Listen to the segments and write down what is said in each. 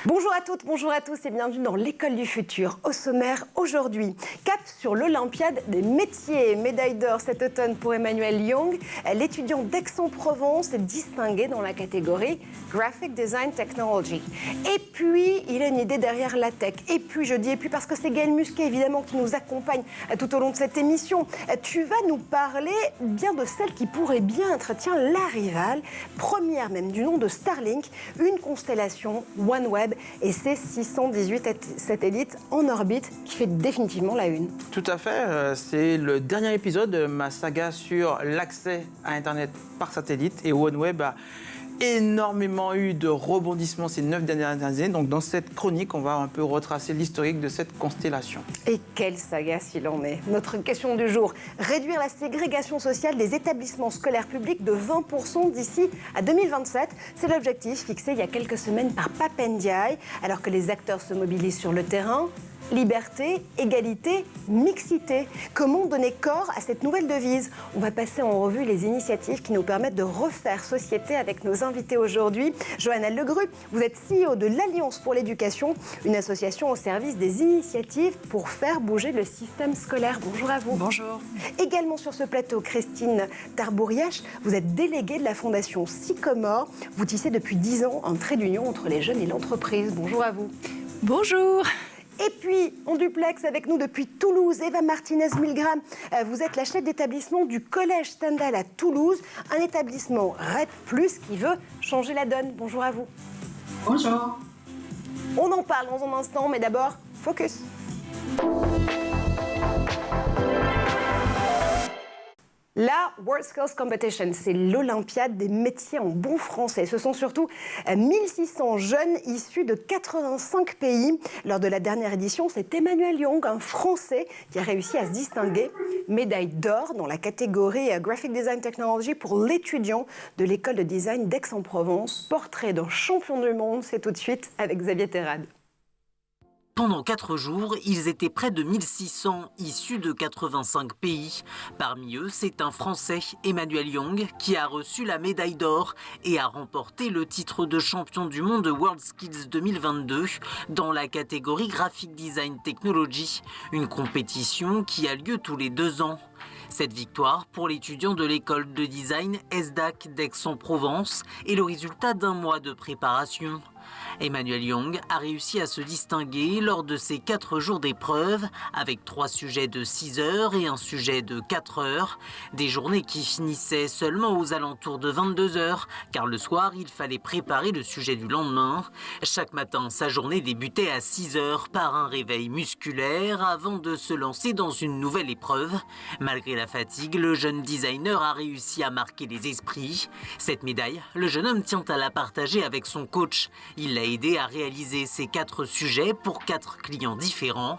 Bonjour à toutes, bonjour à tous et bienvenue dans l'École du futur. Au sommaire aujourd'hui, cap sur l'Olympiade des métiers. Médaille d'or cet automne pour Emmanuel Young. L'étudiant d'Aix-en-Provence est distingué dans la catégorie Graphic Design Technology. Et puis, il a une idée derrière la tech. Et puis, je dis et puis parce que c'est Gaël Musquet évidemment qui nous accompagne tout au long de cette émission. Tu vas nous parler bien de celle qui pourrait bien être, tiens, la rivale, première même du nom de Starlink, une constellation OneWeb et ses 618 satellites en orbite qui fait définitivement la une. Tout à fait, c'est le dernier épisode de ma saga sur l'accès à Internet par satellite et OneWeb a énormément eu de rebondissements ces 9 dernières années. Donc dans cette chronique, on va un peu retracer l'historique de cette constellation. Et quelle saga s'il en est. Notre question du jour, réduire la ségrégation sociale des établissements scolaires publics de 20% d'ici à 2027. C'est l'objectif fixé il y a quelques semaines par Pap Ndiaye. Alors que les acteurs se mobilisent sur le terrain, liberté, égalité, mixité. Comment donner corps à cette nouvelle devise? On va passer en revue les initiatives qui nous permettent de refaire société avec nos invités aujourd'hui. Johanna Legru, vous êtes CEO de l'Alliance pour l'éducation, une association au service des initiatives pour faire bouger le système scolaire. Bonjour à vous. Bonjour. Également sur ce plateau, Christine Tarbouriache, vous êtes déléguée de la fondation Sycomore. Vous tissez depuis 10 ans un trait d'union entre les jeunes et l'entreprise. Bonjour à vous. Bonjour. Et puis, en duplex avec nous depuis Toulouse, Eva Martinez-Milgram. Vous êtes la chef d'établissement du Collège Stendhal à Toulouse, un établissement REP+, qui veut changer la donne. Bonjour à vous. Bonjour. On en parle dans un instant, mais d'abord, focus. La World Skills Competition, c'est l'Olympiade des métiers en bon français. Ce sont surtout 1600 jeunes issus de 85 pays. Lors de la dernière édition, c'est Emmanuel Young, un Français, qui a réussi à se distinguer. Médaille d'or dans la catégorie Graphic Design Technology pour l'étudiant de l'école de design d'Aix-en-Provence. Portrait d'un champion du monde, c'est tout de suite avec Xavier Terrade. Pendant 4 jours, ils étaient près de 1600, issus de 85 pays. Parmi eux, c'est un Français, Emmanuel Young, qui a reçu la médaille d'or et a remporté le titre de champion du monde de World Skills 2022 dans la catégorie Graphic Design Technology, une compétition qui a lieu tous les 2 ans. Cette victoire pour l'étudiant de l'école de design ESDAC d'Aix-en-Provence est le résultat d'un mois de préparation. Emmanuel Young a réussi à se distinguer lors de ses 4 jours d'épreuve avec 3 sujets de 6 heures et un sujet de 4 heures. Des journées qui finissaient seulement aux alentours de 22 heures car le soir il fallait préparer le sujet du lendemain. Chaque matin, sa journée débutait à 6 heures par un réveil musculaire avant de se lancer dans une nouvelle épreuve. Malgré la fatigue, le jeune designer a réussi à marquer les esprits. Cette médaille, le jeune homme tient à la partager avec son coach. Il l'a aidé à réaliser ces 4 sujets pour 4 clients différents.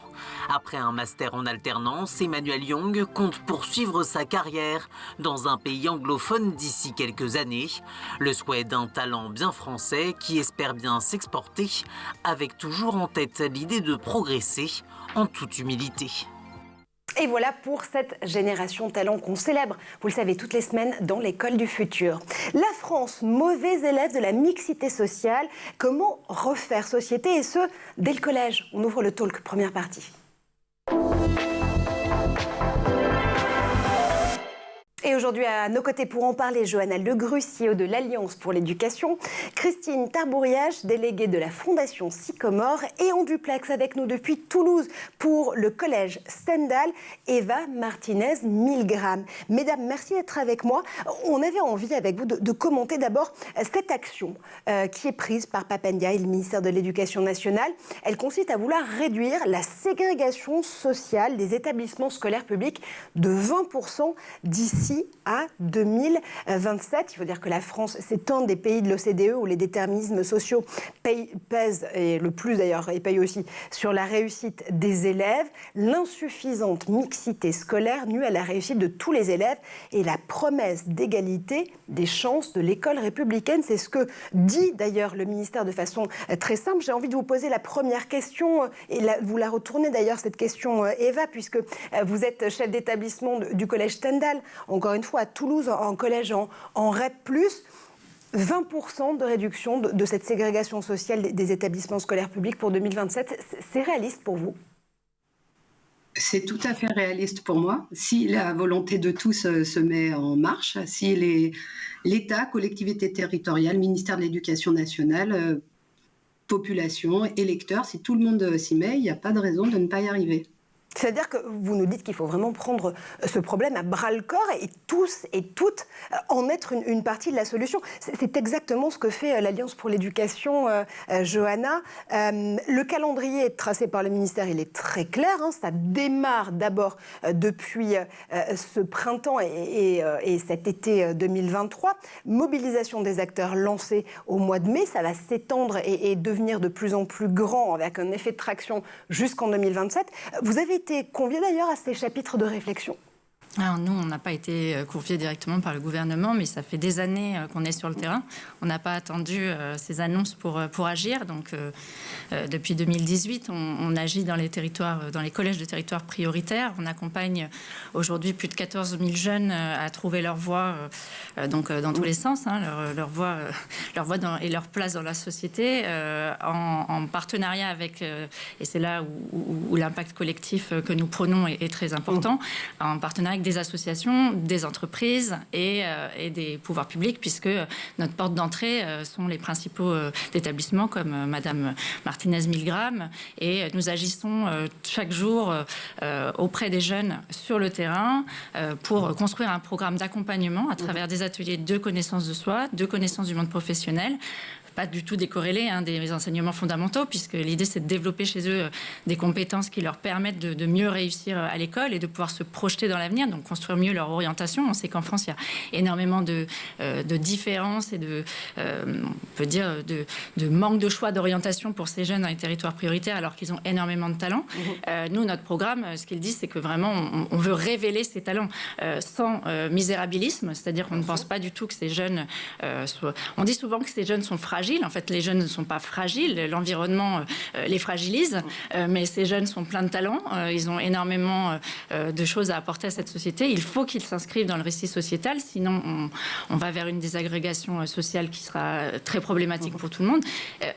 Après un master en alternance, Emmanuel Young compte poursuivre sa carrière dans un pays anglophone d'ici quelques années. Le souhait d'un talent bien français qui espère bien s'exporter, avec toujours en tête l'idée de progresser en toute humilité. Et voilà pour cette génération talent qu'on célèbre, vous le savez, toutes les semaines dans l'École du futur. La France, mauvais élève de la mixité sociale. Comment refaire société, et ce, dès le collège? On ouvre le talk, première partie. Et aujourd'hui, à nos côtés pour en parler, Johanna Legru, CEO de l'Alliance pour l'éducation, Christine Tarbouriache, déléguée de la Fondation Sycomore, et en duplex avec nous depuis Toulouse pour le Collège Stendhal, Eva Martinez-Milgram. Mesdames, merci d'être avec moi. On avait envie avec vous de commenter d'abord cette action qui est prise par Pap Ndiaye et le ministère de l'Éducation nationale. Elle consiste à vouloir réduire la ségrégation sociale des établissements scolaires publics de 20% d'ici à 2027. Il faut dire que la France, c'est un des pays de l'OCDE où les déterminismes sociaux pèsent, et le plus d'ailleurs, et payent aussi sur la réussite des élèves. L'insuffisante mixité scolaire nuit à la réussite de tous les élèves et la promesse d'égalité des chances de l'école républicaine. C'est ce que dit d'ailleurs le ministère de façon très simple. J'ai envie de vous poser la première question, et vous la retournez d'ailleurs cette question, Eva, puisque vous êtes chef d'établissement du Collège Stendhal, encore une fois à Toulouse, en collège en REP+. 20% de réduction de cette ségrégation sociale des établissements scolaires publics pour 2027. C'est réaliste pour vous ? C'est tout à fait réaliste pour moi. Si la volonté de tous se met en marche, si l'État, collectivités territoriales, ministère de l'Éducation nationale, population, électeurs, si tout le monde s'y met, il n'y a pas de raison de ne pas y arriver. C'est-à-dire que vous nous dites qu'il faut vraiment prendre ce problème à bras-le-corps et tous et toutes en être une partie de la solution. C'est exactement ce que fait l'Alliance pour l'éducation, Johanna. Le calendrier tracé par le ministère, il est très clair. Ça démarre d'abord depuis ce printemps et cet été 2023. Mobilisation des acteurs lancée au mois de mai. Ça va s'étendre et devenir de plus en plus grand avec un effet de traction jusqu'en 2027. Vous avez été convié d'ailleurs à ces chapitres de réflexion. Alors nous, on n'a pas été confiés directement par le gouvernement, mais ça fait des années qu'on est sur le terrain. On n'a pas attendu ces annonces pour agir. Donc, depuis 2018, on agit dans les territoires, dans les collèges de territoires prioritaires. On accompagne aujourd'hui plus de 14 000 jeunes à trouver leur voie, dans tous les sens, leur voie et leur place dans la société, en partenariat avec, et c'est là où l'impact collectif que nous prônons est très important, en partenariat avec des associations, des entreprises et des pouvoirs publics, puisque notre porte d'entrée sont les principaux établissements comme Madame Martinez-Milgram, et nous agissons chaque jour auprès des jeunes sur le terrain pour construire un programme d'accompagnement à travers des ateliers de connaissance de soi, de connaissance du monde professionnel, pas du tout décorrélés des enseignements fondamentaux, puisque l'idée c'est de développer chez eux des compétences qui leur permettent de mieux réussir à l'école et de pouvoir se projeter dans l'avenir, donc construire mieux leur orientation. On sait qu'en France, il y a énormément de différences et on peut dire de manque de choix d'orientation pour ces jeunes dans les territoires prioritaires, alors qu'ils ont énormément de talents. Nous, notre programme, ce qu'il dit, c'est que vraiment, on veut révéler ces talents sans misérabilisme, c'est-à-dire qu'on ne pense pas du tout que ces jeunes soient... On dit souvent que ces jeunes sont fragiles. En fait, les jeunes ne sont pas fragiles. L'environnement les fragilise. Mais ces jeunes sont pleins de talents. Ils ont énormément de choses à apporter à cette société. Il faut qu'ils s'inscrivent dans le récit sociétal. Sinon, on va vers une désagrégation sociale qui sera très problématique pour tout le monde.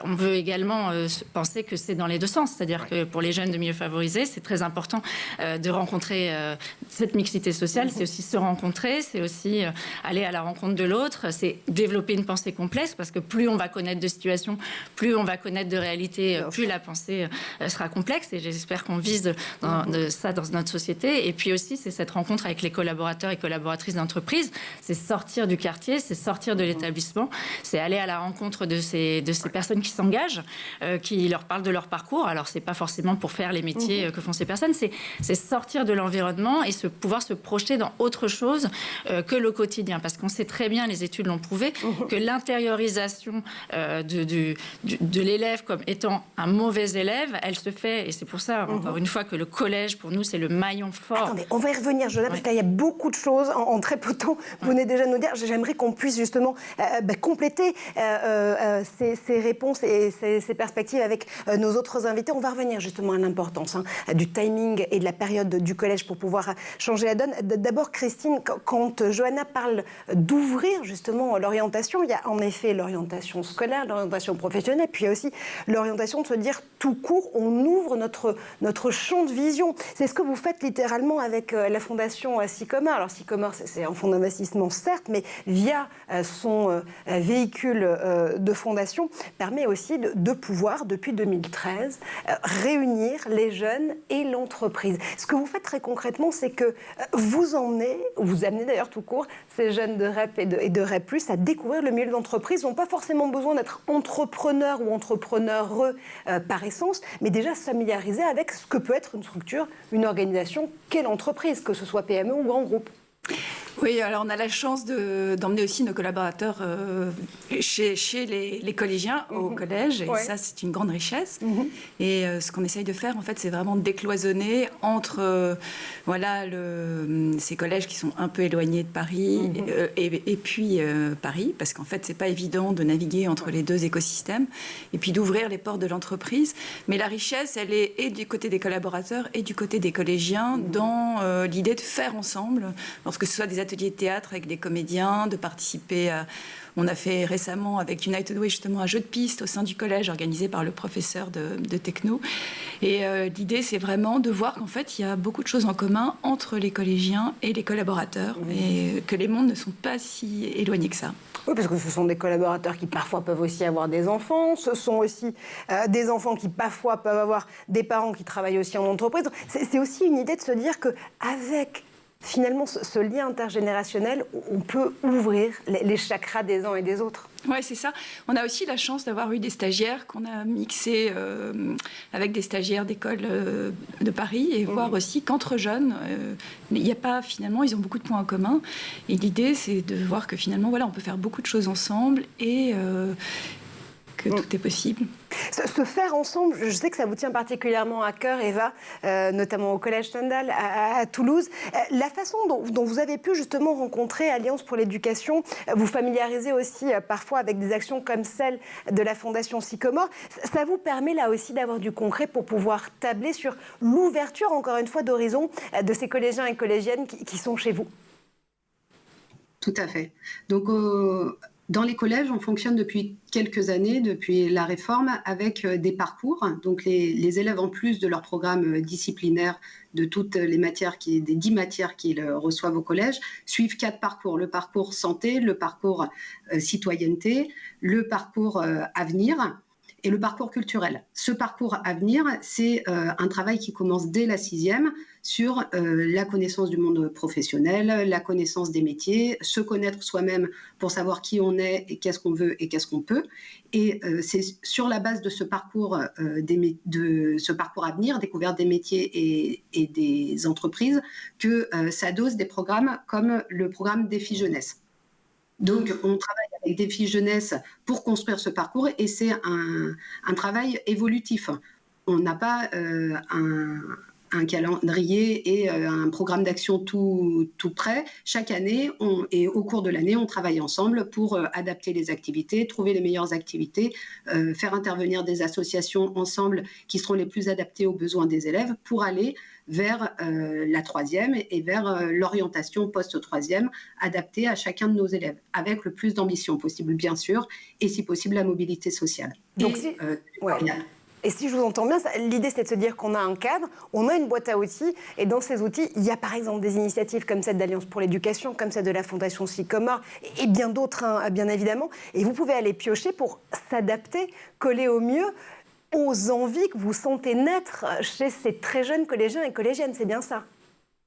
On veut également penser que c'est dans les deux sens. C'est-à-dire que pour les jeunes de milieux favorisés, c'est très important de rencontrer cette mixité sociale. C'est aussi se rencontrer. C'est aussi aller à la rencontre de l'autre. C'est développer une pensée complexe, parce que plus on va connaître de situations, plus on va connaître de réalités, plus la pensée sera complexe. Et j'espère qu'on vise ça dans notre société. Et puis aussi, c'est cette rencontre avec les collaborateurs et collaboratrices d'entreprise. C'est sortir du quartier, c'est sortir de l'établissement, c'est aller à la rencontre de ces personnes qui s'engagent, qui leur parlent de leur parcours. Alors, c'est pas forcément pour faire les métiers que font ces personnes, c'est sortir de l'environnement et pouvoir se projeter dans autre chose que le quotidien. Parce qu'on sait très bien, les études l'ont prouvé, que l'intériorisation de l'élève comme étant un mauvais élève, elle se fait, et c'est pour ça, encore une fois, que le collège, pour nous, c'est le maillon fort. Attendez, on va y revenir, Johanna, parce qu'il y a beaucoup de choses en très peu de temps. Vous venez déjà de nous dire, j'aimerais qu'on puisse justement compléter ces réponses et ces perspectives avec nos autres invités. On va revenir justement à l'importance du timing et de la période du collège pour pouvoir changer la donne. D'abord, Christine, quand Johanna parle d'ouvrir justement l'orientation, il y a en effet l'orientation scolaire, l'orientation professionnelle, puis il y a aussi l'orientation de se dire tout court, on ouvre notre champ de vision. C'est ce que vous faites littéralement avec la fondation Sycomore. Alors Sycomore, c'est un fonds d'investissement certes, mais via son véhicule de fondation, permet aussi de pouvoir, depuis 2013, réunir les jeunes et l'entreprise. Ce que vous faites très concrètement, c'est que vous amenez d'ailleurs tout court, ces jeunes de REP et de REP+, à découvrir le milieu de l'entreprise. Ils n'ont pas forcément besoin d'être entrepreneurs ou entrepreneureux par essence, mais déjà se familiariser avec ce que peut être une structure, une organisation, qu'est l'entreprise, que ce soit PME ou grand groupe. Oui, alors on a la chance d'emmener aussi nos collaborateurs chez les collégiens au collège, et ça c'est une grande richesse. Et ce qu'on essaye de faire en fait, c'est vraiment décloisonner entre ces collèges qui sont un peu éloignés de Paris et puis Paris, parce qu'en fait c'est pas évident de naviguer entre les deux écosystèmes, et puis d'ouvrir les portes de l'entreprise. Mais la richesse, elle est et du côté des collaborateurs et du côté des collégiens, dans l'idée de faire ensemble, lorsque ce soit des ateliers de théâtre avec des comédiens, de participer On a fait récemment avec United Way justement un jeu de piste au sein du collège organisé par le professeur de techno. Et l'idée, c'est vraiment de voir qu'en fait, il y a beaucoup de choses en commun entre les collégiens et les collaborateurs, et que les mondes ne sont pas si éloignés que ça. Oui, parce que ce sont des collaborateurs qui parfois peuvent aussi avoir des enfants, ce sont aussi des enfants qui parfois peuvent avoir des parents qui travaillent aussi en entreprise. C'est aussi une idée de se dire qu'avec finalement ce lien intergénérationnel, on peut ouvrir les chakras des uns et des autres. Oui, c'est ça. On a aussi la chance d'avoir eu des stagiaires qu'on a mixés avec des stagiaires d'école de Paris et voir aussi qu'entre jeunes, il n'y a pas finalement, ils ont beaucoup de points en commun. Et l'idée, c'est de voir que finalement, voilà, on peut faire beaucoup de choses ensemble et que tout est possible. Se faire ensemble, je sais que ça vous tient particulièrement à cœur, Eva, notamment au Collège Stendhal à Toulouse. La façon dont vous avez pu justement rencontrer Alliance pour l'éducation, vous familiariser aussi parfois avec des actions comme celle de la Fondation Sycomore, ça vous permet là aussi d'avoir du concret pour pouvoir tabler sur l'ouverture, encore une fois, d'horizon de ces collégiens et collégiennes qui sont chez vous. Tout à fait. Donc, dans les collèges, on fonctionne depuis quelques années, depuis la réforme, avec des parcours. Donc les élèves, en plus de leur programme disciplinaire de toutes les matières, des 10 matières qu'ils reçoivent au collège, suivent 4 parcours. Le parcours santé, le parcours citoyenneté, le parcours avenir et le parcours culturel. Ce parcours avenir, c'est un travail qui commence dès la 6e sur la connaissance du monde professionnel, la connaissance des métiers, se connaître soi-même pour savoir qui on est et qu'est-ce qu'on veut et qu'est-ce qu'on peut. Et c'est sur la base de ce parcours, avenir, découverte des métiers et des entreprises, que s'adossent des programmes comme le programme Défi Jeunesse. Donc, on travaille avec Défi Jeunesse pour construire ce parcours et c'est un travail évolutif. On n'a pas un calendrier et un programme d'action tout prêt. Chaque année, et au cours de l'année, on travaille ensemble pour adapter les activités, trouver les meilleures activités, faire intervenir des associations ensemble qui seront les plus adaptées aux besoins des élèves pour aller vers la 3e et vers l'orientation post-3e adaptée à chacun de nos élèves, avec le plus d'ambition possible, bien sûr, et si possible, la mobilité sociale. Donc, et si je vous entends bien, l'idée c'est de se dire qu'on a un cadre, on a une boîte à outils, et dans ces outils, il y a par exemple des initiatives comme celle d'Alliance pour l'éducation, comme celle de la Fondation Sycomore, et bien d'autres, hein, bien évidemment, et vous pouvez aller piocher pour s'adapter, coller au mieux aux envies que vous sentez naître chez ces très jeunes collégiens et collégiennes, c'est bien ça?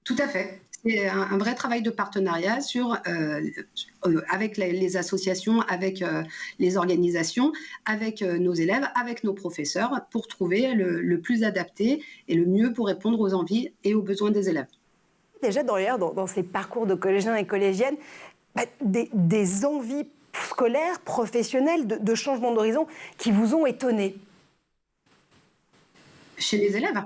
Tout à fait. C'est un vrai travail de partenariat avec les associations, avec les organisations, avec nos élèves, avec nos professeurs, pour trouver le plus adapté et le mieux pour répondre aux envies et aux besoins des élèves. Déjà, dans ces parcours de collégiens et collégiennes, des envies scolaires, professionnelles, de changement d'horizon qui vous ont étonné? Chez les élèves?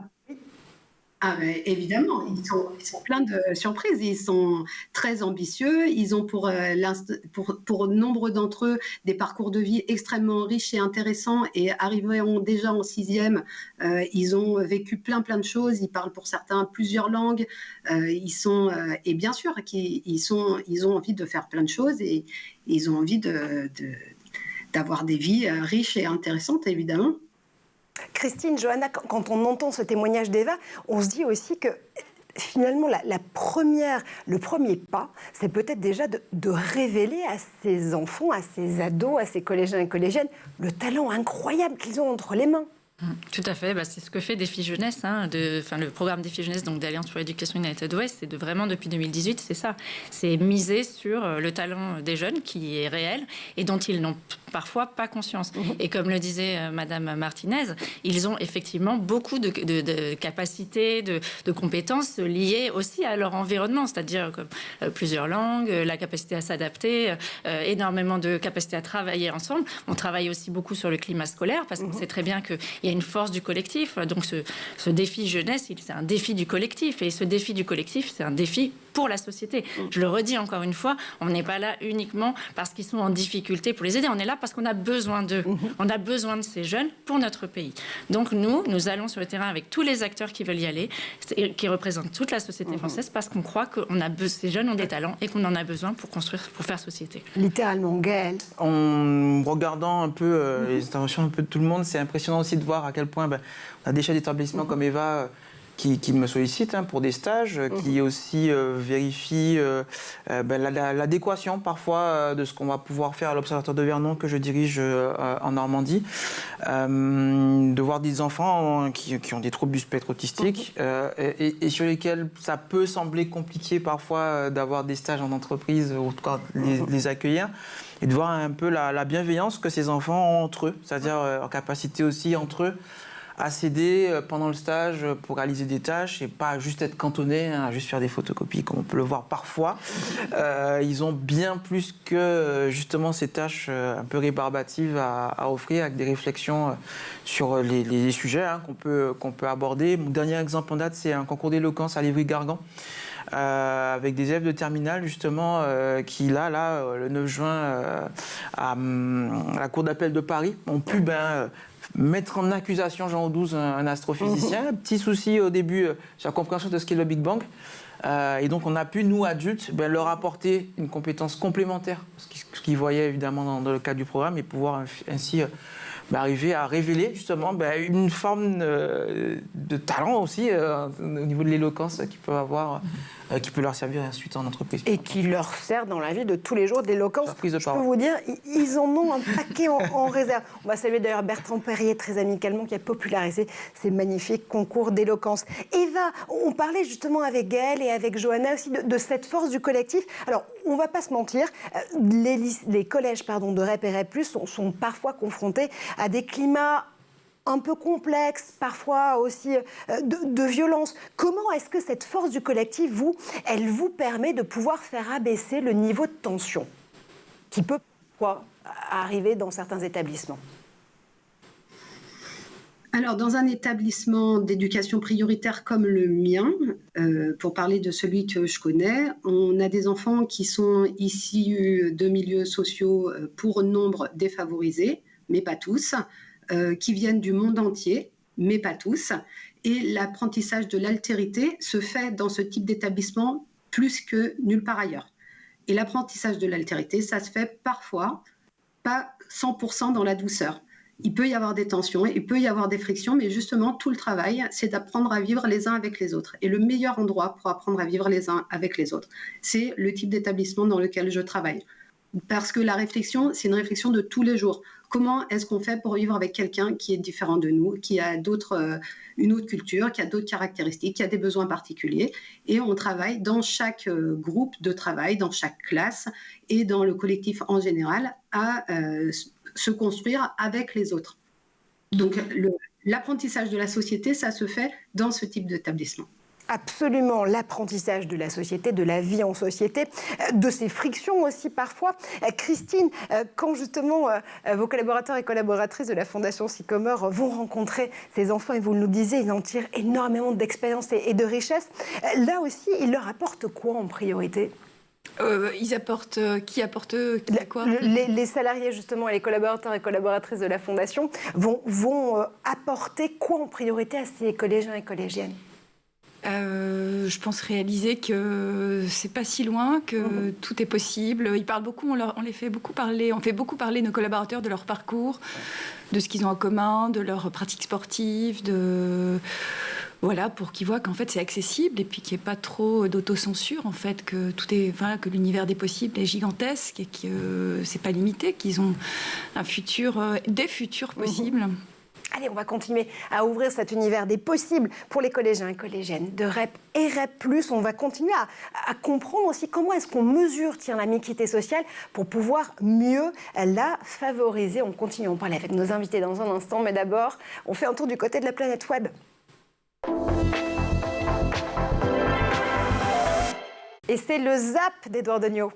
Ah, évidemment, ils sont pleins de surprises. Ils sont très ambitieux. Ils ont pour nombre d'entre eux des parcours de vie extrêmement riches et intéressants. Et arriveront déjà en 6e, ils ont vécu plein de choses. Ils parlent pour certains plusieurs langues. Et bien sûr qu'ils ont envie de faire plein de choses et ils ont envie d'avoir des vies riches et intéressantes, évidemment. Christine, Johanna, quand on entend ce témoignage d'Eva, on se dit aussi que finalement, le premier pas, c'est peut-être déjà de révéler à ces enfants, à ces ados, à ces collégiens et collégiennes, le talent incroyable qu'ils ont entre les mains. Tout à fait, c'est ce que fait Défi Jeunesse, le programme Défi Jeunesse donc d'Alliance pour l'éducation United Way, c'est vraiment depuis 2018, c'est ça, c'est miser sur le talent des jeunes qui est réel et dont ils n'ont parfois pas conscience. Et comme le disait Madame Martinez, ils ont effectivement beaucoup de capacités, de compétences liées aussi à leur environnement, c'est-à-dire comme plusieurs langues, la capacité à s'adapter, énormément de capacité à travailler ensemble. On travaille aussi beaucoup sur le climat scolaire parce qu'on sait très bien qu'il y a une force du collectif. Donc ce défi jeunesse, c'est un défi du collectif. Et ce défi du collectif, c'est un défi pour la société. Je le redis encore une fois, on n'est pas là uniquement parce qu'ils sont en difficulté pour les aider, on est là parce qu'on a besoin d'eux. On a besoin de ces jeunes pour notre pays. Donc nous allons sur le terrain avec tous les acteurs qui veulent y aller, qui représentent toute la société française, parce qu'on croit que ces jeunes ont des talents et qu'on en a besoin pour construire, pour faire société. Littéralement, Gaëlle. En regardant un peu les interventions un peu de tout le monde, c'est impressionnant aussi de voir à quel point on a des chefs d'établissement comme Eva qui me sollicitent pour des stages, qui aussi vérifient l'adéquation parfois de ce qu'on va pouvoir faire à l'Observatoire de Vernon que je dirige en Normandie. De voir des enfants qui ont des troubles du spectre autistique et sur lesquels ça peut sembler compliqué parfois d'avoir des stages en entreprise ou en tout cas les accueillir. Et de voir un peu la bienveillance que ces enfants ont entre eux, c'est-à-dire leur capacité aussi entre eux à s'aider pendant le stage pour réaliser des tâches et pas juste être cantonnés à juste faire des photocopies comme on peut le voir parfois. Ils ont bien plus que justement ces tâches un peu rébarbatives à offrir avec des réflexions sur les sujets qu'on peut aborder. Mon dernier exemple en date, c'est un concours d'éloquence à Livry-Gargan. Avec des élèves de terminale justement qui là le 9 juin à la cour d'appel de Paris ont pu mettre en accusation Jean Audouze, un astrophysicien. Petit souci au début sur la compréhension de ce qu'est le Big Bang. Et donc on a pu, nous adultes, leur apporter une compétence complémentaire, ce qu'ils voyaient évidemment dans le cadre du programme, et pouvoir ainsi arriver à révéler justement une forme de talent aussi au niveau de l'éloquence qu'ils peuvent avoir, qui peut leur servir ensuite en entreprise. Et qui leur sert dans la vie de tous les jours d'éloquence. Je peux vous dire, ils en ont un paquet en réserve. On va saluer d'ailleurs Bertrand Perrier, très amicalement, qui a popularisé ces magnifiques concours d'éloquence. Eva, on parlait justement avec Gaëlle et avec Johanna aussi de cette force du collectif. Alors, on ne va pas se mentir, les collèges de REP et REP+, sont parfois confrontés à des climats un peu complexes, parfois aussi de violence. Comment est-ce que cette force du collectif, elle vous permet de pouvoir faire abaisser le niveau de tension qui peut arriver dans certains établissements ? Alors, dans un établissement d'éducation prioritaire comme le mien, pour parler de celui que je connais, on a des enfants qui sont issus de milieux sociaux pour nombre défavorisés, mais pas tous, qui viennent du monde entier, mais pas tous. Et l'apprentissage de l'altérité se fait dans ce type d'établissement plus que nulle part ailleurs. Et l'apprentissage de l'altérité, ça se fait parfois, pas 100% dans la douceur. Il peut y avoir des tensions, il peut y avoir des frictions, mais justement, tout le travail, c'est d'apprendre à vivre les uns avec les autres. Et le meilleur endroit pour apprendre à vivre les uns avec les autres, c'est le type d'établissement dans lequel je travaille. Parce que la réflexion, c'est une réflexion de tous les jours. Comment est-ce qu'on fait pour vivre avec quelqu'un qui est différent de nous, qui a une autre culture, qui a d'autres caractéristiques, qui a des besoins particuliers. Et on travaille dans chaque groupe de travail, dans chaque classe et dans le collectif en général à se construire avec les autres. Donc l'apprentissage de la société, ça se fait dans ce type d'établissement. Absolument, l'apprentissage de la société, de la vie en société, de ses frictions aussi parfois. Christine, quand justement vos collaborateurs et collaboratrices de la Fondation Sycomore vont rencontrer ces enfants, et vous nous disiez, ils en tirent énormément d'expérience et de richesse, là aussi, ils leur apportent quoi en priorité ? Ils apportent quoi ? Les salariés justement et les collaborateurs et collaboratrices de la Fondation vont apporter quoi en priorité à ces collégiens et collégiennes ? Je pense réaliser que c'est pas si loin, que tout est possible. Ils parlent beaucoup, on fait beaucoup parler nos collaborateurs de leur parcours, de ce qu'ils ont en commun, de leurs pratiques sportives, pour qu'ils voient qu'en fait c'est accessible et puis qu'il n'y ait pas trop d'autocensure, en fait, que que l'univers des possibles est gigantesque et que c'est pas limité, qu'ils ont des futurs possibles. Allez, on va continuer à ouvrir cet univers des possibles pour les collégiens et collégiennes de REP et REP+. On va continuer à comprendre aussi comment est-ce qu'on mesure la mixité sociale pour pouvoir mieux la favoriser. On continue à en parler avec nos invités dans un instant, mais d'abord, on fait un tour du côté de la planète web. Et c'est le Zap d'Edouard Degnaud.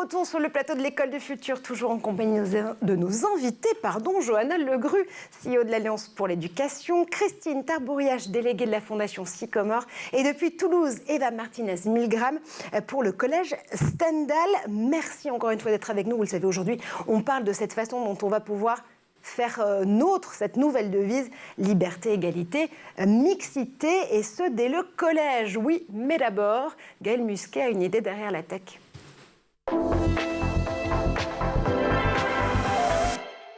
retour sur le plateau de l'École du Futur, toujours en compagnie de nos invités, Johanna Legru, CEO de l'Alliance pour l'éducation, Christine Tarbouriache, déléguée de la Fondation Sycomore, et depuis Toulouse, Eva Martinez-Milgram pour le collège Stendhal. Merci encore une fois d'être avec nous. Vous le savez, aujourd'hui, on parle de cette façon dont on va pouvoir faire nôtre cette nouvelle devise, liberté, égalité, mixité, et ce dès le collège. Oui, mais d'abord, Gaël Musquet a une idée derrière la tech.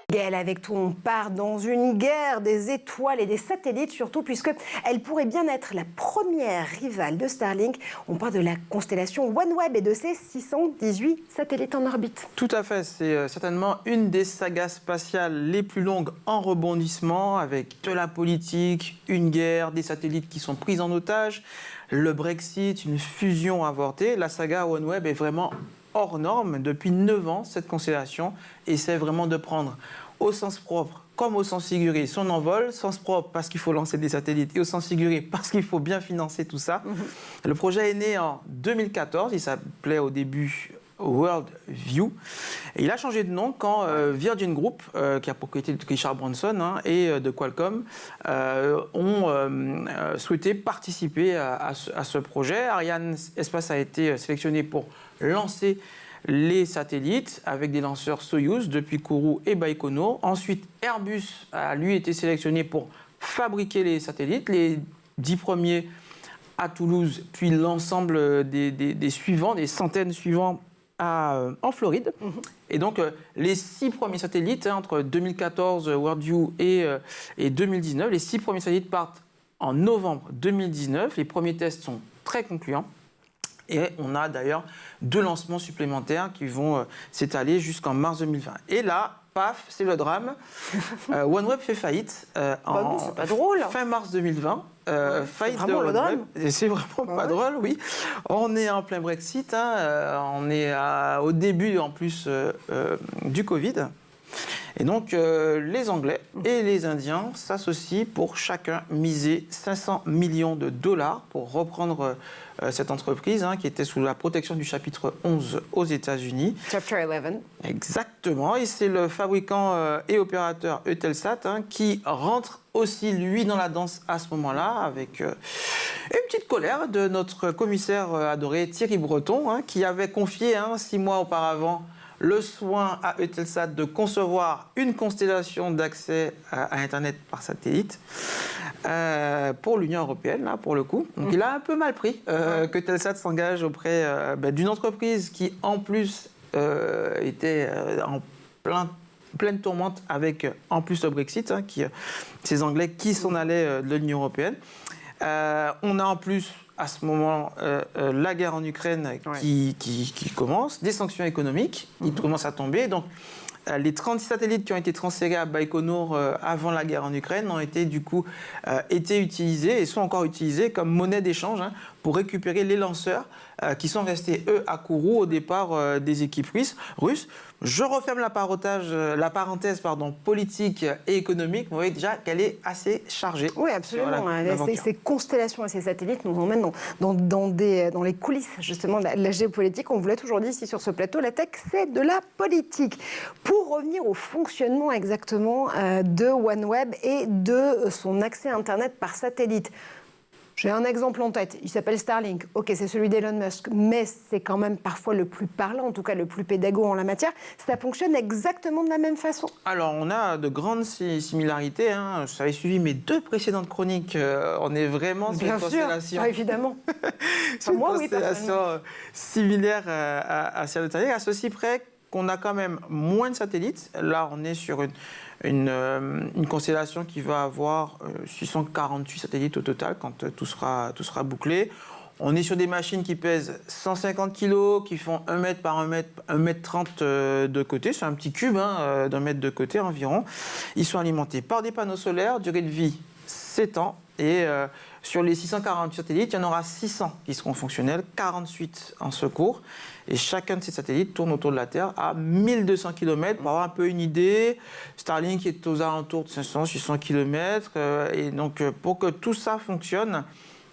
Gaël, avec toi, on part dans une guerre des étoiles et des satellites, surtout puisqu'elle pourrait bien être la première rivale de Starlink. On parle de la constellation OneWeb et de ses 618 satellites en orbite. Tout à fait, c'est certainement une des sagas spatiales les plus longues en rebondissement, avec de la politique, une guerre, des satellites qui sont pris en otage, le Brexit, une fusion avortée. La saga OneWeb est vraiment hors norme. Depuis 9 ans, cette constellation essaie vraiment de prendre au sens propre comme au sens figuré son envol. Sens propre parce qu'il faut lancer des satellites, et au sens figuré parce qu'il faut bien financer tout ça. Le projet est né en 2014, il s'appelait au début World View. Et il a changé de nom quand Virgin Group, qui a propriété de Richard Branson et de Qualcomm, ont souhaité participer à ce projet. Arianespace a été sélectionné pour lancer les satellites avec des lanceurs Soyuz depuis Kourou et Baïkonour. Ensuite, Airbus a lui été sélectionné pour fabriquer les satellites, les 10 premiers à Toulouse, puis l'ensemble des suivants, des centaines suivants en Floride. Et donc, les 6 premiers satellites, entre 2014, WorldView et 2019, les 6 premiers satellites partent en novembre 2019. Les premiers tests sont très concluants. Et on a d'ailleurs 2 lancements supplémentaires qui vont s'étaler jusqu'en mars 2020. Et là, paf, c'est le drame. OneWeb fait faillite c'est pas drôle. Fin mars 2020. Faillite de OneWeb. C'est vraiment pas drôle, oui. On est en plein Brexit, on est au début en plus du Covid. Et donc, les Anglais et les Indiens s'associent pour chacun miser 500 millions de dollars pour reprendre cette entreprise qui était sous la protection du chapitre 11 aux États-Unis. Chapter 11. Exactement. Et c'est le fabricant et opérateur Eutelsat qui rentre aussi, lui, dans la danse à ce moment-là, avec une petite colère de notre commissaire adoré Thierry Breton, qui avait confié 6 mois auparavant le soin à Eutelsat de concevoir une constellation d'accès à Internet par satellite pour l'Union européenne, là, pour le coup. Donc, il a un peu mal pris que Eutelsat s'engage auprès d'une entreprise qui, en plus, était en pleine tourmente avec, en plus, le Brexit, ces Anglais qui s'en allaient de l'Union européenne. On a en plus, à ce moment, la guerre en Ukraine qui commence, des sanctions économiques qui commencent à tomber. Donc, les 36 satellites qui ont été transférés à Baïkonour avant la guerre en Ukraine ont été, du coup, été utilisés et sont encore utilisés comme monnaie d'échange pour récupérer les lanceurs qui sont restés, eux, à Kourou au départ des équipes russes. Je referme la parenthèse politique et économique. Vous voyez déjà qu'elle est assez chargée. Oui, absolument. Ces constellations et ces satellites nous emmènent dans les coulisses, justement, de la géopolitique. On vous l'a toujours dit ici sur ce plateau, la tech, c'est de la politique. Pour revenir au fonctionnement exactement de OneWeb et de son accès à Internet par satellite. J'ai un exemple en tête, il s'appelle Starlink. Ok, c'est celui d'Elon Musk, mais c'est quand même parfois le plus parlant, en tout cas le plus pédago en la matière. Ça fonctionne exactement de la même façon. Alors, on a de grandes similarités. Vous avez suivi mes 2 précédentes chroniques. On est vraiment sur une constellation. Ah, évidemment. Constellation similaire à celle de Starlink, à ceci près qu'on a quand même moins de satellites. Là, on est sur une constellation qui va avoir 648 satellites au total quand tout sera bouclé. On est sur des machines qui pèsent 150 kg, qui font 1 mètre par 1 mètre 30 de côté. C'est un petit cube d'1 mètre de côté environ. Ils sont alimentés par des panneaux solaires, durée de vie 7 ans. Et sur les 648 satellites, il y en aura 600 qui seront fonctionnels, 48 en secours. Et chacun de ces satellites tourne autour de la Terre à 1200 km. Pour avoir un peu une idée, Starlink est aux alentours de 500-600 km. Et donc, pour que tout ça fonctionne,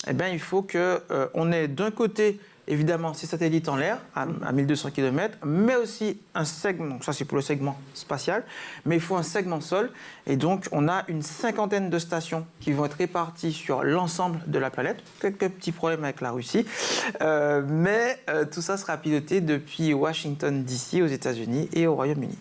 il faut qu'on ait d'un côté, évidemment, ces satellites en l'air à 1200 km, mais aussi un segment, ça c'est pour le segment spatial, mais il faut un segment sol. Et donc, on a une 50aine de stations qui vont être réparties sur l'ensemble de la planète. Quelques petits problèmes avec la Russie, mais tout ça sera piloté depuis Washington DC aux États-Unis et au Royaume-Uni.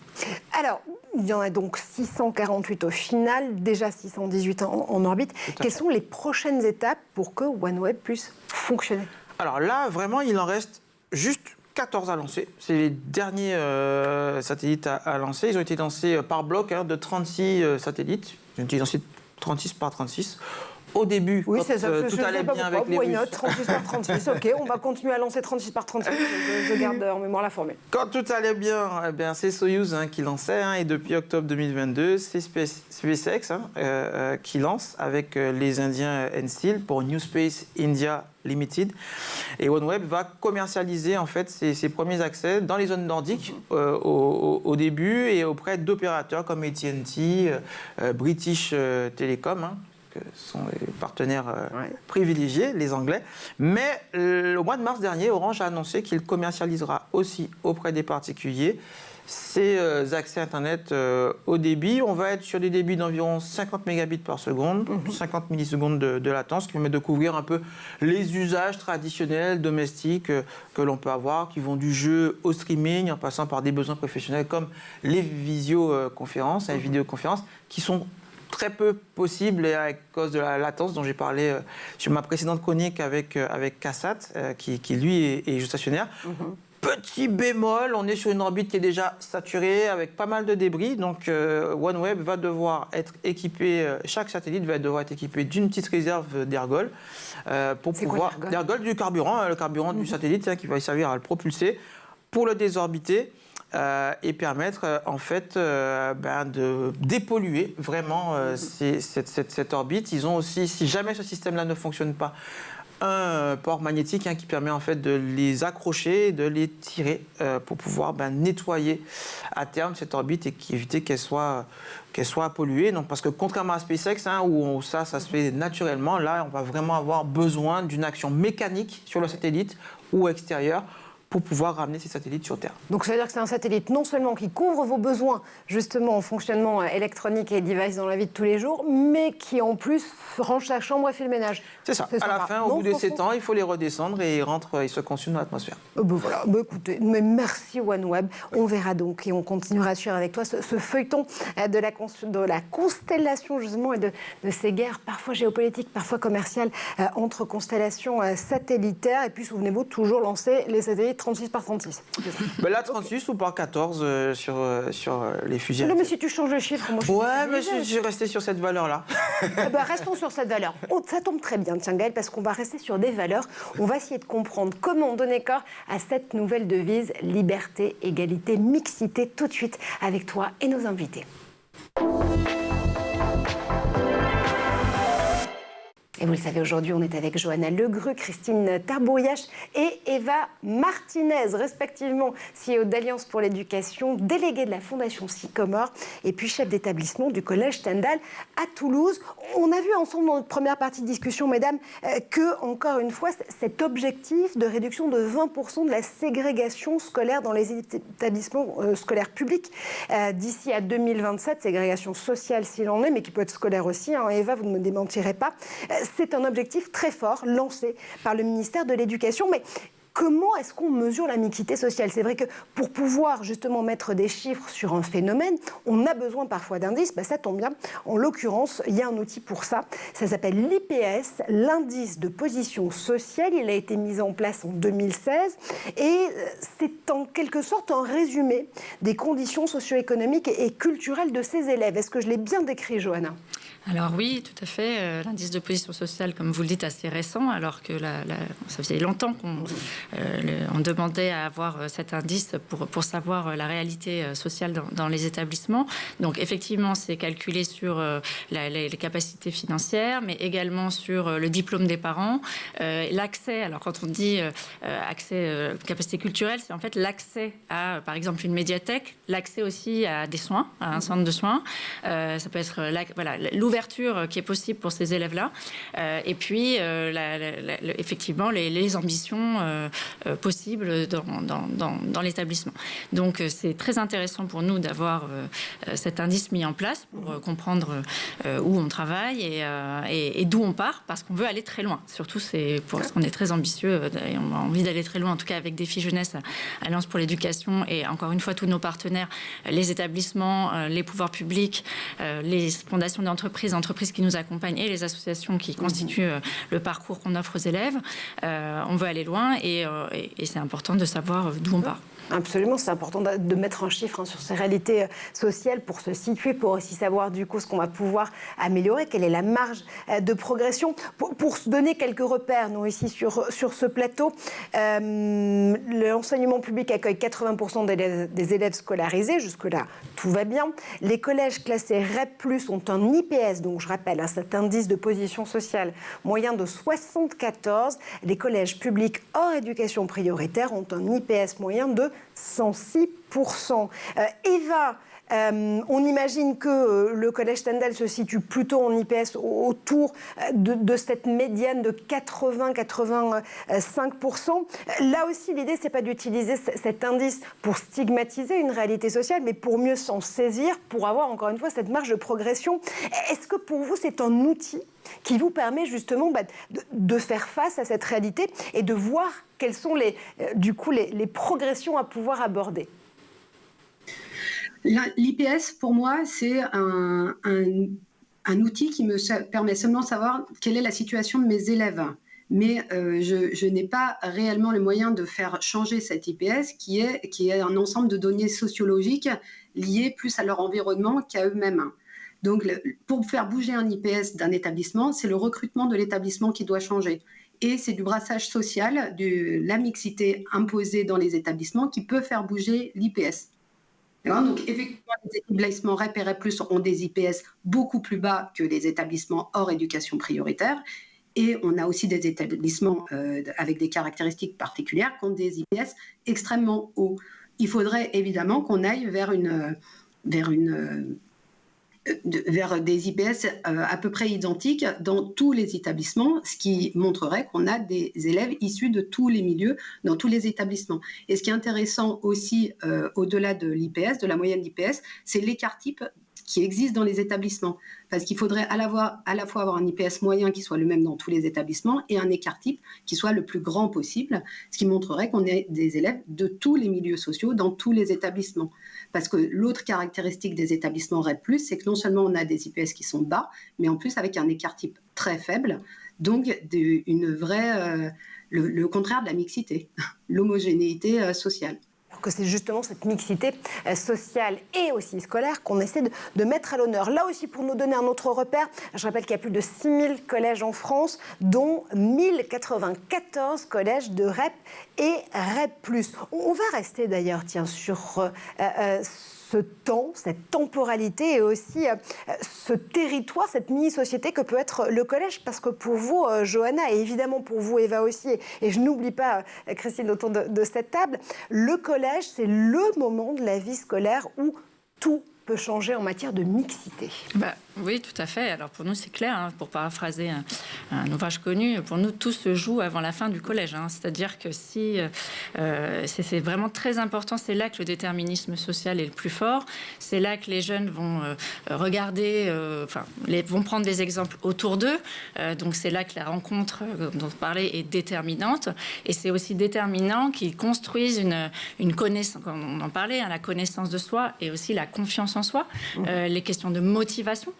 Alors, il y en a donc 648 au final, déjà 618 en orbite. Quelles sont les prochaines étapes pour que OneWeb puisse fonctionner ? Alors là, vraiment, il en reste juste 14 à lancer. C'est les derniers satellites à lancer. Ils ont été lancés par bloc de 36 satellites. Ils ont été lancés 36 par 36. Au début, oui, quand tout allait bien avec les Russes. 36 par 36, ok, on va continuer à lancer 36 par 36, je garde en mémoire la formule. Quand tout allait bien, c'est Soyuz qui lançait, et depuis octobre 2022, c'est SpaceX qui lance avec les Indiens NSTIL pour New Space India Limited. Et OneWeb va commercialiser en fait ses premiers accès dans les zones nordiques au début et auprès d'opérateurs comme AT&T, British Telecom, que sont les partenaires privilégiés, les Anglais. Mais le mois de mars dernier, Orange a annoncé qu'il commercialisera aussi auprès des particuliers ces accès Internet au débit. On va être sur des débits d'environ 50 mégabits par seconde, 50 millisecondes de latence, qui permet de couvrir un peu les usages traditionnels, domestiques que l'on peut avoir, qui vont du jeu au streaming, en passant par des besoins professionnels comme les visioconférences, les vidéoconférences, qui sont très peu possible et à cause de la latence dont j'ai parlé sur ma précédente chronique avec Kassat, qui lui est géostationnaire. Petit bémol, on est sur une orbite qui est déjà saturée avec pas mal de débris, donc OneWeb va devoir être équipé, chaque satellite va devoir être équipé d'une petite réserve d'ergol pour pouvoir... D'ergol, du carburant, le carburant du satellite qui va servir à le propulser pour le désorbiter. Et permettre en fait de dépolluer vraiment cette orbite. Ils ont aussi, si jamais ce système-là ne fonctionne pas, un port magnétique qui permet en fait de les accrocher, de les tirer pour pouvoir nettoyer à terme cette orbite et éviter qu'elle soit polluée. Donc, parce que contrairement à SpaceX, où ça se fait naturellement, là on va vraiment avoir besoin d'une action mécanique sur le satellite ou extérieure pour pouvoir ramener ces satellites sur Terre. Donc ça veut dire que c'est un satellite non seulement qui couvre vos besoins justement en fonctionnement électronique et device dans la vie de tous les jours, mais qui en plus range sa chambre et fait le ménage. C'est ça. À la fin, au bout de 7 ans, il faut les redescendre et ils se consument dans l'atmosphère. Voilà. Écoutez, mais merci OneWeb. On verra donc et on continuera à suivre avec toi ce feuilleton de la constellation justement et de ces guerres parfois géopolitiques, parfois commerciales entre constellations satellitaires. Et puis souvenez-vous, toujours lancer les satellites 36 par 36. Ben là, 36 ou par 14 sur les fusils. Non, mais si tu changes le chiffre, moi je Ouais, mais je suis resté sur cette valeur-là. Restons sur cette valeur. Ça tombe très bien, tiens Gaël, parce qu'on va rester sur des valeurs. On va essayer de comprendre comment donner corps à cette nouvelle devise liberté, égalité, mixité, tout de suite avec toi et nos invités. Et vous le savez, aujourd'hui, on est avec Johanna Legru, Christine Tarbouriache et Eva Martinez, respectivement CEO d'Alliance pour l'éducation, déléguée de la Fondation Sycomore et puis chef d'établissement du Collège Stendhal à Toulouse. On a vu ensemble dans notre première partie de discussion, mesdames, que, encore une fois, cet objectif de réduction de 20% de la ségrégation scolaire dans les établissements scolaires publics d'ici à 2027, ségrégation sociale s'il en est, mais qui peut être scolaire aussi, hein, Eva, vous ne me démentirez pas. C'est un objectif très fort lancé par le ministère de l'Éducation. Mais comment est-ce qu'on mesure la mixité sociale? C'est vrai que pour pouvoir justement mettre des chiffres sur un phénomène, on a besoin parfois d'indices. Ça tombe bien. En l'occurrence, il y a un outil pour ça. Ça s'appelle l'IPS, l'indice de position sociale. Il a été mis en place en 2016 et c'est en quelque sorte un résumé des conditions socio-économiques et culturelles de ces élèves. Est-ce que je l'ai bien décrit, Johanna? Alors oui, tout à fait. L'indice de position sociale, comme vous le dites, assez récent, alors que ça faisait longtemps qu'on demandait à avoir cet indice pour savoir la réalité sociale dans les établissements. Donc effectivement, c'est calculé sur les capacités financières, mais également sur le diplôme des parents, l'accès. Alors quand on dit accès capacité culturelle, c'est en fait l'accès à, par exemple, une médiathèque, l'accès aussi à des soins, à un centre de soins. Ça peut être l'ouverture qui est possible pour ces élèves-là. Et puis, effectivement, les ambitions possibles dans l'établissement. Donc, c'est très intéressant pour nous d'avoir cet indice mis en place pour comprendre où on travaille et d'où on part, parce qu'on veut aller très loin. Surtout, c'est parce qu'on est très ambitieux et on a envie d'aller très loin, en tout cas avec Défi Jeunesse, Alliance pour l'éducation et encore une fois, tous nos partenaires, les établissements, les pouvoirs publics, les fondations d'entreprises qui nous accompagnent et les associations qui constituent le parcours qu'on offre aux élèves. On veut aller loin et c'est important de savoir d'où on part. Absolument, c'est important de mettre un chiffre sur ces réalités sociales pour se situer, pour aussi savoir du coup ce qu'on va pouvoir améliorer, quelle est la marge de progression. Pour se donner quelques repères, nous ici sur ce plateau, l'enseignement public accueille 80% des élèves scolarisés, jusque-là tout va bien. Les collèges classés REP+, ont un IPS, donc je rappelle, cet indice de position sociale moyen de 74. Les collèges publics hors éducation prioritaire ont un IPS moyen de 106%. Eva, on imagine que le collège Stendhal se situe plutôt en IPS autour de cette médiane de 80-85%. Là aussi, l'idée, c'est pas d'utiliser cet indice pour stigmatiser une réalité sociale, mais pour mieux s'en saisir, pour avoir encore une fois cette marge de progression. Est-ce que pour vous, c'est un outil qui vous permet justement de faire face à cette réalité et de voir quelles sont les progressions à pouvoir aborder? L'IPS, pour moi, c'est un outil qui me permet seulement de savoir quelle est la situation de mes élèves. Mais je n'ai pas réellement le moyen de faire changer cet IPS qui est un ensemble de données sociologiques liées plus à leur environnement qu'à eux-mêmes. Donc, pour faire bouger un IPS d'un établissement, c'est le recrutement de l'établissement qui doit changer. Et c'est du brassage social, de la mixité imposée dans les établissements qui peut faire bouger l'IPS. Donc, effectivement, les établissements REP et REP+ ont des IPS beaucoup plus bas que les établissements hors éducation prioritaire. Et on a aussi des établissements avec des caractéristiques particulières qui ont des IPS extrêmement hauts. Il faudrait évidemment qu'on aille vers des IPS à peu près identiques dans tous les établissements, ce qui montrerait qu'on a des élèves issus de tous les milieux dans tous les établissements. Et ce qui est intéressant aussi, au-delà de l'IPS, de la moyenne d'IPS, c'est l'écart type qui existe dans les établissements. Parce qu'il faudrait à la fois avoir un IPS moyen qui soit le même dans tous les établissements et un écart type qui soit le plus grand possible, ce qui montrerait qu'on ait des élèves de tous les milieux sociaux dans tous les établissements. Parce que l'autre caractéristique des établissements REP+, c'est que non seulement on a des IPS qui sont bas, mais en plus avec un écart type très faible. donc le contraire de la mixité, l'homogénéité sociale. Que c'est justement cette mixité sociale et aussi scolaire qu'on essaie de mettre à l'honneur. Là aussi, pour nous donner un autre repère, je rappelle qu'il y a plus de 6000 collèges en France, dont 1094 collèges de REP et REP+. On va rester d'ailleurs, sur ce temps, cette temporalité et aussi ce territoire, cette mini-société que peut être le collège. Parce que pour vous, Johanna, et évidemment pour vous, Eva aussi, et je n'oublie pas Christine autour de cette table, le collège, c'est le moment de la vie scolaire où tout peut changer en matière de mixité. Oui, tout à fait. Alors pour nous, c'est clair, pour paraphraser un ouvrage connu, pour nous, tout se joue avant la fin du collège. C'est-à-dire que si c'est vraiment très important, c'est là que le déterminisme social est le plus fort. C'est là que les jeunes vont regarder, vont prendre des exemples autour d'eux. Donc c'est là que la rencontre dont on parlait est déterminante. Et c'est aussi déterminant qu'ils construisent une connaissance, comme on en parlait, la connaissance de soi et aussi la confiance en soi. Les questions de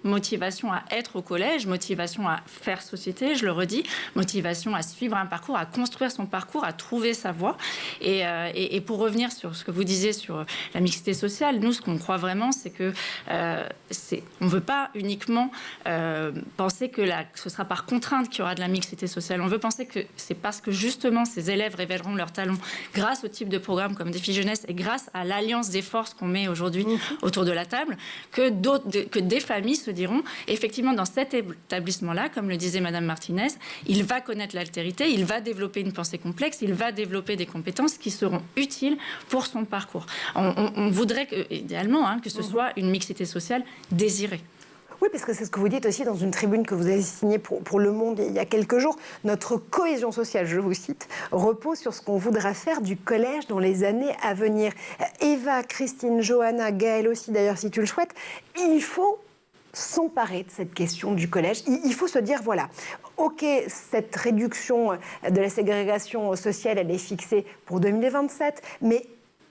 motivation à être au collège, motivation à faire société, je le redis, motivation à suivre un parcours, à construire son parcours, à trouver sa voie. Et pour revenir sur ce que vous disiez sur la mixité sociale, nous, ce qu'on croit vraiment, c'est que on ne veut pas uniquement penser que ce sera par contrainte qu'il y aura de la mixité sociale. On veut penser que c'est parce que justement ces élèves révéleront leurs talents grâce au type de programme comme Défi Jeunesse et grâce à l'alliance des forces qu'on met aujourd'hui autour de la table, que des familles se diront, effectivement, dans cet établissement-là, comme le disait Madame Martinez, il va connaître l'altérité, il va développer une pensée complexe, il va développer des compétences qui seront utiles pour son parcours. On voudrait, idéalement, que ce soit une mixité sociale désirée. Oui, parce que c'est ce que vous dites aussi dans une tribune que vous avez signée pour Le Monde il y a quelques jours. Notre cohésion sociale, je vous cite, repose sur ce qu'on voudra faire du collège dans les années à venir. Eva, Christine, Johanna, Gaëlle aussi d'ailleurs, si tu le souhaites, il faut s'emparer de cette question du collège. Il faut se dire, voilà, ok, cette réduction de la ségrégation sociale, elle est fixée pour 2027, mais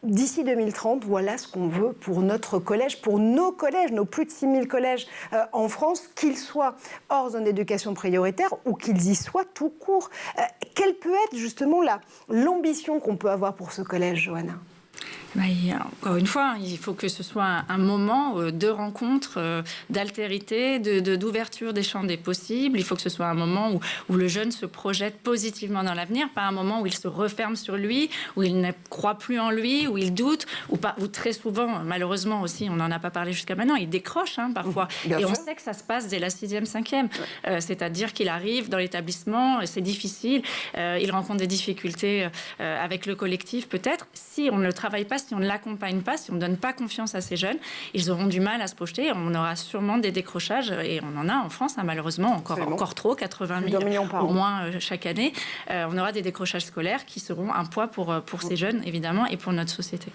d'ici 2030, voilà ce qu'on veut pour notre collège, pour nos collèges, nos plus de 6000 collèges en France, qu'ils soient hors zone d'éducation prioritaire ou qu'ils y soient tout court. Quelle peut être justement l'ambition qu'on peut avoir pour ce collège, Johanna ? Encore une fois, il faut que ce soit un moment de rencontre, d'altérité, d'ouverture des champs des possibles. Il faut que ce soit un moment où le jeune se projette positivement dans l'avenir, pas un moment où il se referme sur lui, où il ne croit plus en lui, où il doute, où très souvent, malheureusement aussi, on n'en a pas parlé jusqu'à maintenant, il décroche parfois. Et on sait que ça se passe dès la 6e, 5e. C'est-à-dire qu'il arrive dans l'établissement, c'est difficile, il rencontre des difficultés avec le collectif peut-être. Si on ne le travaille pas, si on ne l'accompagne pas, si on ne donne pas confiance à ces jeunes, ils auront du mal à se projeter. On aura sûrement des décrochages, et on en a en France, malheureusement, encore trop, 80 000 au moins chaque année. On aura des décrochages scolaires qui seront un poids pour ces jeunes, évidemment, et pour notre société.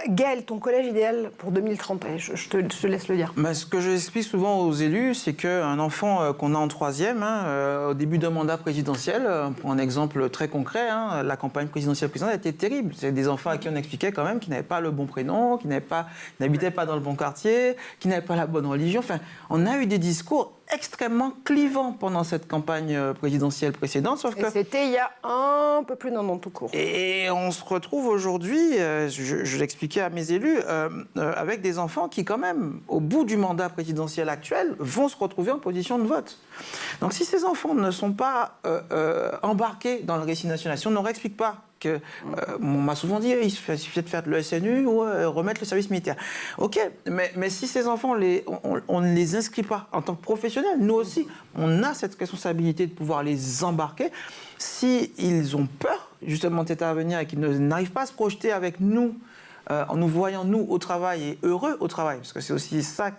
Gaëlle, ton collège idéal pour 2030, je te laisse le dire. Ce que j'explique souvent aux élus, c'est qu'un enfant qu'on a en 3e, au début d'un mandat présidentiel, pour un exemple très concret, la campagne présidentielle précédente a été terrible. C'est des enfants à qui on expliquait quand même qui n'avaient pas le bon prénom, qui n'habitaient pas dans le bon quartier, qui n'avaient pas la bonne religion. Enfin, on a eu des discours extrêmement clivants pendant cette campagne présidentielle précédente. Sauf que c'était il y a un peu plus d'un an tout court. Et on se retrouve aujourd'hui, je l'expliquais à mes élus, avec des enfants qui, quand même, au bout du mandat présidentiel actuel, vont se retrouver en position de vote. Donc si ces enfants ne sont pas embarqués dans le récit national, si on ne leur explique pas on m'a souvent dit il suffit de faire de l'ESNU ou remettre le service militaire. Ok, mais si ces enfants, on ne les inscrit pas en tant que professionnels, nous aussi, on a cette responsabilité de pouvoir les embarquer. S'ils ont peur, justement, d'intervenir et qu'ils n'arrivent pas à se projeter avec nous, en nous voyant, nous, au travail et heureux au travail, parce que c'est aussi ça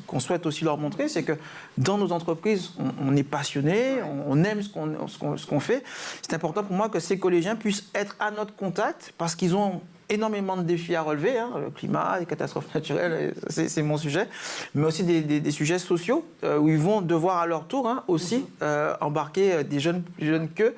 qu'on souhaite aussi leur montrer, c'est que dans nos entreprises, on est passionné, on aime ce qu'on fait. C'est important pour moi que ces collégiens puissent être à notre contact parce qu'ils ont énormément de défis à relever, hein, le climat, les catastrophes naturelles, c'est mon sujet, mais aussi des sujets sociaux où ils vont devoir à leur tour aussi embarquer des jeunes plus jeunes qu'eux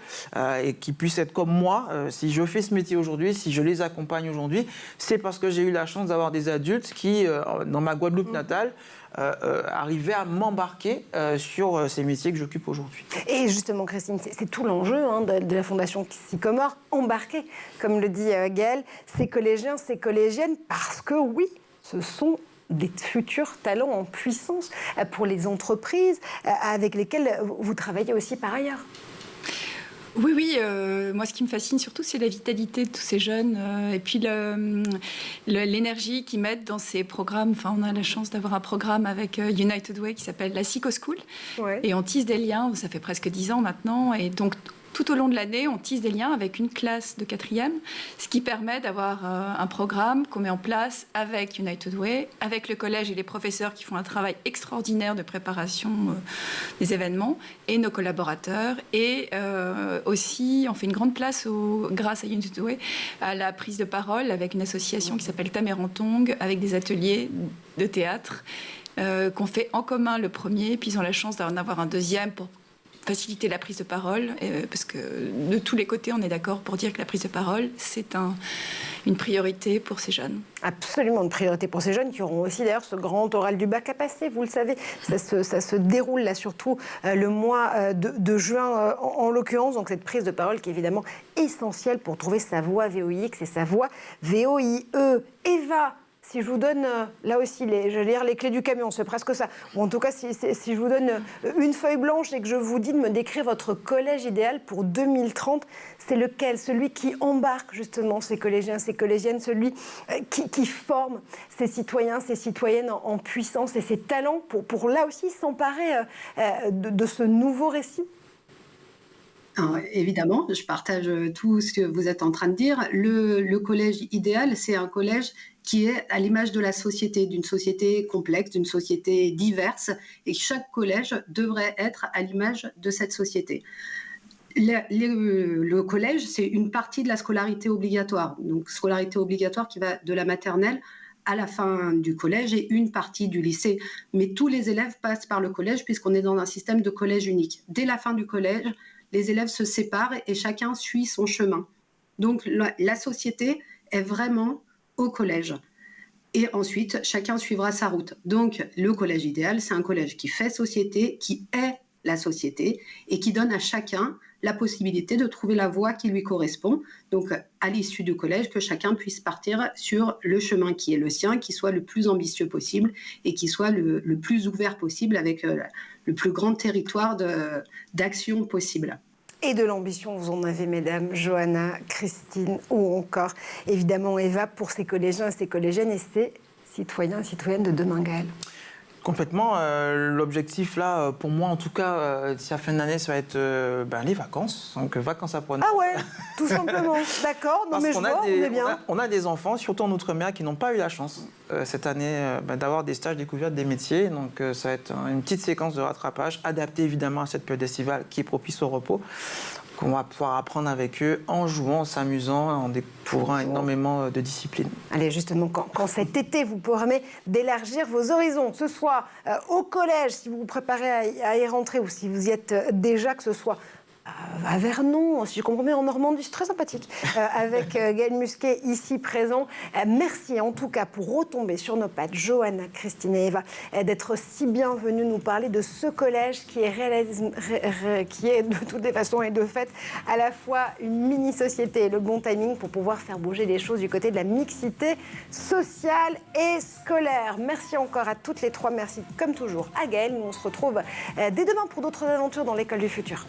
et qui puissent être comme moi. Si je fais ce métier aujourd'hui, si je les accompagne aujourd'hui, c'est parce que j'ai eu la chance d'avoir des adultes qui, dans ma Guadeloupe natale, arrivaient à m'embarquer sur ces métiers que j'occupe aujourd'hui. Et justement, Christine, c'est tout l'enjeu de la Fondation Sycomore, embarquer, comme le dit Gaëlle, ces collégiens, ces collégiennes, parce que oui, ce sont des futurs talents en puissance pour les entreprises avec lesquelles vous travaillez aussi par ailleurs. Oui, moi ce qui me fascine surtout c'est la vitalité de tous ces jeunes et puis l'énergie qu'ils mettent dans ces programmes. Enfin, on a la chance d'avoir un programme avec United Way qui s'appelle la Psycho School et on tisse des liens, ça fait presque 10 ans maintenant et donc tout au long de l'année, on tisse des liens avec une classe de 4e, ce qui permet d'avoir un programme qu'on met en place avec United Way, avec le collège et les professeurs qui font un travail extraordinaire de préparation des événements, et nos collaborateurs. Et aussi, on fait une grande place, grâce à United Way, à la prise de parole avec une association qui s'appelle Tamerantong, avec des ateliers de théâtre qu'on fait en commun le premier, puis ils ont la chance d'en avoir un deuxième pour faciliter la prise de parole, parce que de tous les côtés, on est d'accord pour dire que la prise de parole, c'est une priorité pour ces jeunes. Absolument, une priorité pour ces jeunes qui auront aussi d'ailleurs ce grand oral du bac à passer, vous le savez. Ça se déroule là surtout le mois de juin en l'occurrence, donc cette prise de parole qui est évidemment essentielle pour trouver sa voie VOIX et sa voie VOIE. Eva, si je vous donne, là aussi, les clés du camion, c'est presque ça. Ou en tout cas, si je vous donne une feuille blanche et que je vous dis de me décrire votre collège idéal pour 2030, c'est lequel? Celui qui embarque justement ces collégiens, ces collégiennes, celui qui forme ces citoyens, ces citoyennes en puissance et ces talents pour là aussi s'emparer de ce nouveau récit? Alors, évidemment, je partage tout ce que vous êtes en train de dire. Le collège idéal, c'est un collège qui est à l'image de la société, d'une société complexe, d'une société diverse, et chaque collège devrait être à l'image de cette société. Le collège, c'est une partie de la scolarité obligatoire, donc scolarité obligatoire qui va de la maternelle à la fin du collège et une partie du lycée. Mais tous les élèves passent par le collège puisqu'on est dans un système de collège unique. Dès la fin du collège, les élèves se séparent et chacun suit son chemin. Donc la société est vraiment au collège. Et ensuite, chacun suivra sa route. Donc le collège idéal, c'est un collège qui fait société, qui est la société et qui donne à chacun la possibilité de trouver la voie qui lui correspond. Donc à l'issue du collège, que chacun puisse partir sur le chemin qui est le sien, qui soit le plus ambitieux possible et qui soit le plus ouvert possible avec le plus grand territoire d'action possible. Et de l'ambition, vous en avez, mesdames, Johanna, Christine ou encore, évidemment, Eva, pour ces collégiens, ces collégiennes et ces citoyens et citoyennes de demain, Gaëlle. Complètement. L'objectif, là, pour moi, en tout cas, d'ici la fin de l'année, ça va être les vacances. Donc, vacances à Prenant. Ah ouais, tout simplement. D'accord, non, mais je vois, on est bien. On a des enfants, surtout en Outre-mer, qui n'ont pas eu la chance cette année d'avoir des stages découvertes des métiers. Donc, ça va être une petite séquence de rattrapage, adaptée évidemment à cette période estivale qui est propice au repos, qu'on va pouvoir apprendre avec eux en jouant, en s'amusant, en découvrant énormément de disciplines. Allez, justement, quand cet été vous permet d'élargir vos horizons, que ce soit au collège, si vous vous préparez à y rentrer, ou si vous y êtes déjà, que ce soit à Vernon, si je comprends bien, en Normandie, c'est très sympathique, avec Gaëlle Musquet ici présent. Merci en tout cas pour retomber sur nos pattes, Johanna, Christine et Eva, d'être si bien venus nous parler de ce collège qui est de toutes les façons et de fait à la fois une mini-société et le bon timing pour pouvoir faire bouger les choses du côté de la mixité sociale et scolaire. Merci encore à toutes les trois, merci comme toujours à Gaëlle. Nous on se retrouve dès demain pour d'autres aventures dans l'école du futur.